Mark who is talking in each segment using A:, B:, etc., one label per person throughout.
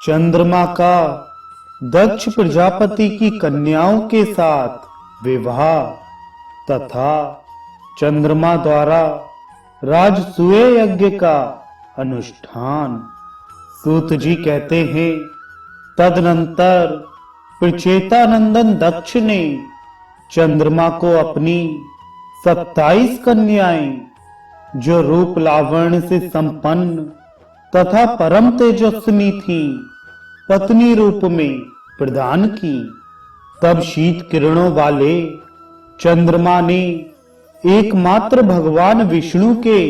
A: चंद्रमा का दक्ष प्रजापति की कन्याओं के साथ विवाह तथा चंद्रमा द्वारा राजसूय यज्ञ का अनुष्ठान। सूत जी कहते हैं, तदनंतर प्रचेतानंदन दक्ष ने चंद्रमा को अपनी 27 कन्याएं, जो रूप लावण्य से संपन्न तथा परम तेजस्विनी थी, पत्नी रूप में प्रदान की। तब शीत किरणों वाले चंद्रमा ने एकमात्र भगवान विष्णु के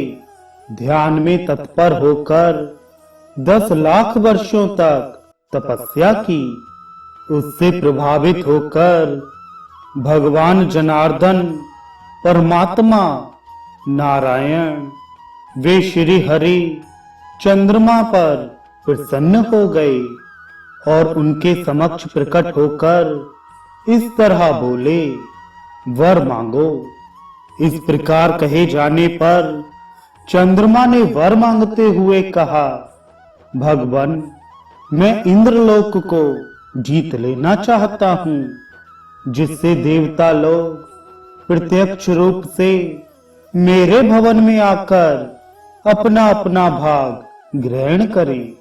A: ध्यान में तत्पर होकर 10 लाख वर्षों तक तपस्या की। उससे प्रभावित होकर भगवान जनार्दन परमात्मा नारायण वे श्री हरि चंद्रमा पर प्रसन्न हो गए और उनके समक्ष प्रकट होकर इस तरह बोले, वर मांगो। इस प्रकार कहे जाने पर चंद्रमा ने वर मांगते हुए कहा, भगवान, मैं इंद्रलोक को जीत लेना चाहता हूँ, जिससे देवता लोग प्रत्यक्ष रूप से मेरे भवन में आकर अपना अपना भाग ग्रहण करें।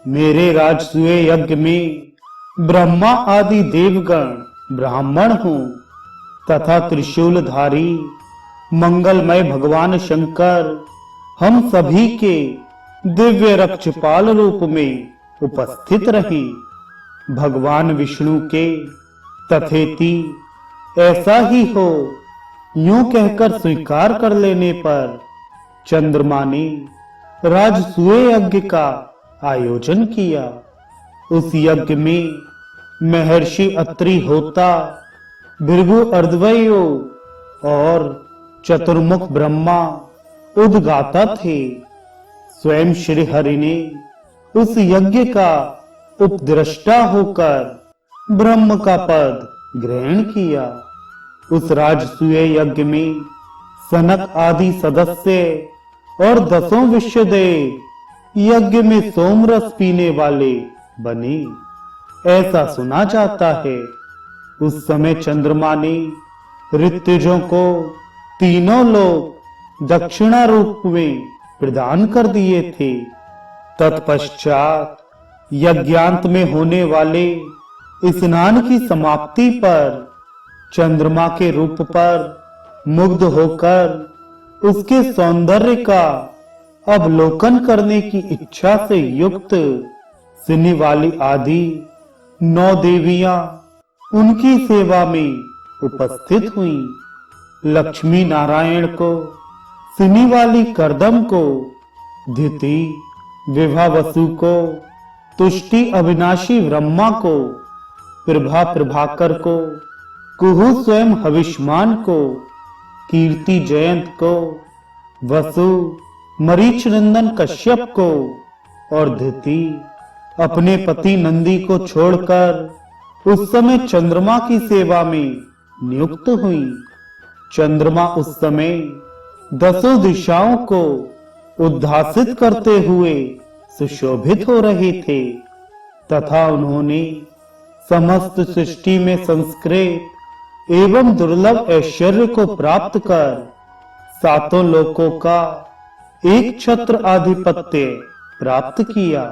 A: मेरे राजसूय यज्ञ में ब्रह्मा आदि देवगण ब्राह्मण हों तथा त्रिशूलधारी मंगलमय भगवान शंकर हम सभी के दिव्य रक्षपाल रूप में उपस्थित रहें। भगवान विष्णु के तथेति ऐसा ही हो, यूं कहकर स्वीकार कर लेने पर चंद्रमा ने राजसूय यज्ञ का आयोजन किया। उस यज्ञ में महर्षि अत्रि होता, भृगु अर्धवयो और चतुर्मुख ब्रह्मा उद्गाता थे। स्वयं श्री हरि ने उस यज्ञ का उपद्रष्टा होकर ब्रह्म का पद ग्रहण किया। उस राजसूय यज्ञ में सनक आदि सदस्य और 10 विश्वदेव यज्ञ में सोमरस पीने वाले बने, ऐसा सुना जाता है। उस समय चंद्रमा ने ऋतुजों को तीनों लोग दक्षिणा रूप में प्रदान कर दिए थे। तत्पश्चात यज्ञांत में होने वाले स्नान की समाप्ति पर चंद्रमा के रूप पर मुग्ध होकर उसके सौंदर्य का अवलोकन करने की इच्छा से युक्त सिनीवाली आदि 9 देवियां उनकी सेवा में उपस्थित हुईं। लक्ष्मी नारायण को, सिनीवाली करदम को, धिति विभावसु को, तुष्टि अविनाशी ब्रह्मा को, प्रभा प्रभाकर को, कुहू स्वयं हविष्मान को, कीर्ति जयंत को, वसु मरीच नंदन कश्यप को और धिति अपने पति नंदी को छोड़कर उस समय चंद्रमा की सेवा में नियुक्त हुई। चंद्रमा उस समय 10 दिशाओं को उद्भासित करते हुए सुशोभित हो रहे थे तथा उन्होंने समस्त सृष्टि में संस्कृत एवं दुर्लभ ऐश्वर्य को प्राप्त कर 7 लोकों का एक छत्र आधिपत्य प्राप्त किया।